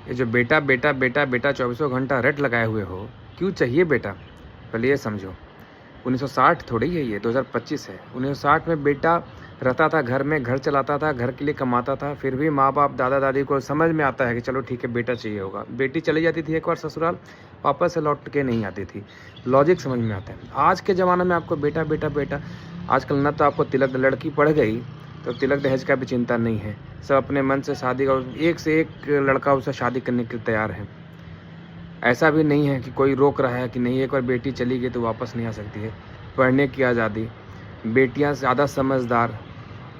ये जो बेटा बेटा बेटा बेटा 24 घंटा रट लगाए हुए हो, क्यों चाहिए बेटा? पहले ये समझो। 1960 थोड़ी है ये, 2025 है। 1960 में बेटा रहता था घर में, घर चलाता था, घर के लिए कमाता था, फिर भी माँ बाप दादा दादी को समझ में आता है कि चलो ठीक है बेटा चाहिए होगा। बेटी चली जाती थी एक बार ससुराल, वापस से लौट के नहीं आती थी। लॉजिक समझ में आता है। आज के ज़माने में आपको बेटा बेटा बेटा, आजकल न तो आपको तिलक, लड़की पढ़ गई तो तिलक दहेज का भी चिंता नहीं है। सब अपने मन से शादी का, एक से एक लड़का उससे शादी करने के लिए तैयार है। ऐसा भी नहीं है कि कोई रोक रहा है कि नहीं, एक बार बेटी चली गई तो वापस नहीं आ सकती है। पढ़ने की आज़ादी, बेटियां ज़्यादा समझदार,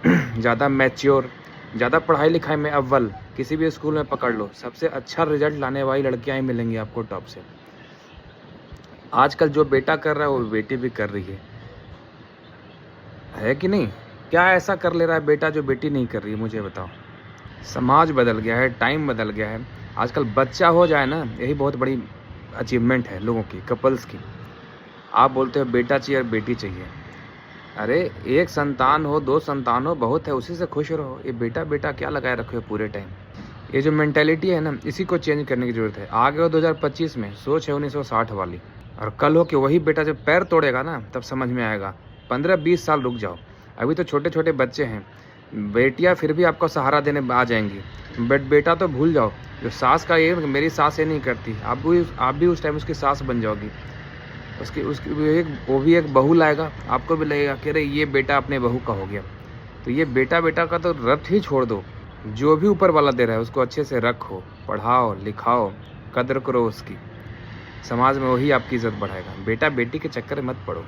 ज़्यादा मैच्योर, ज़्यादा पढ़ाई लिखाई में अव्वल, किसी भी स्कूल में पकड़ लो सबसे अच्छा रिजल्ट लाने वाली लड़कियां ही मिलेंगी आपको टॉप से। आजकल जो बेटा कर रहा है वो बेटी भी कर रही है कि नहीं? क्या ऐसा कर ले रहा है बेटा जो बेटी नहीं कर रही है, मुझे बताओ। समाज बदल गया है, टाइम बदल गया है। आजकल बच्चा हो जाए ना, यही बहुत बड़ी अचीवमेंट है लोगों की, कपल्स की। आप बोलते हो बेटा चाहिए और बेटी चाहिए। अरे एक संतान हो, दो संतान हो, बहुत है, उसी से खुश रहो। ये बेटा बेटा क्या लगाए रखे हो पूरे टाइम? ये जो मेंटेलिटी है ना, इसी को चेंज करने की ज़रूरत है। आ गए हो 2025 में, सोच है 1960 वाली। और कल हो कि वही बेटा जब पैर तोड़ेगा ना, तब समझ में आएगा। 15-20 साल रुक जाओ, अभी तो छोटे छोटे बच्चे हैं। बेटियां फिर भी आपको सहारा देने आ जाएंगी, बट बेटा तो भूल जाओ। जो सास का ये, मेरी सास ये नहीं करती, आप भी उस टाइम उसकी सास बन जाओगी। उसकी उसकी वो भी एक बहू लाएगा, आपको भी लगेगा कि अरे ये बेटा अपने बहू का हो गया। तो ये बेटा बेटा का तो रट ही छोड़ दो। जो भी ऊपर वाला दे रहा है उसको अच्छे से रखो, पढ़ाओ लिखाओ, कदर करो उसकी। समाज में वही आपकी इज्जत बढ़ाएगा। बेटा बेटी के चक्कर में मत पड़ो।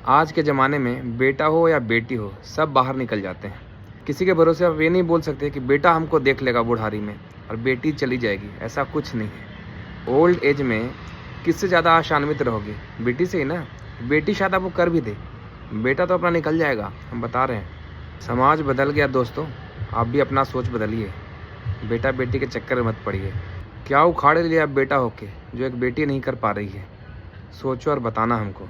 आज के ज़माने में बेटा हो या बेटी हो, सब बाहर निकल जाते हैं। किसी के भरोसे आप ये नहीं बोल सकते कि बेटा हमको देख लेगा बुढ़ारी में और बेटी चली जाएगी, ऐसा कुछ नहीं है। ओल्ड एज में किससे ज़्यादा आशान्वित रहोगे? बेटी से ही ना। बेटी शायद आपको कर भी दे, बेटा तो अपना निकल जाएगा, हम बता रहे हैं। समाज बदल गया दोस्तों, आप भी अपना सोच बदलिए। बेटा बेटी के चक्कर में मत पड़िए। क्या उखाड़ लिया आप बेटा होके जो एक बेटी नहीं कर पा रही है? सोचो और बताना हमको।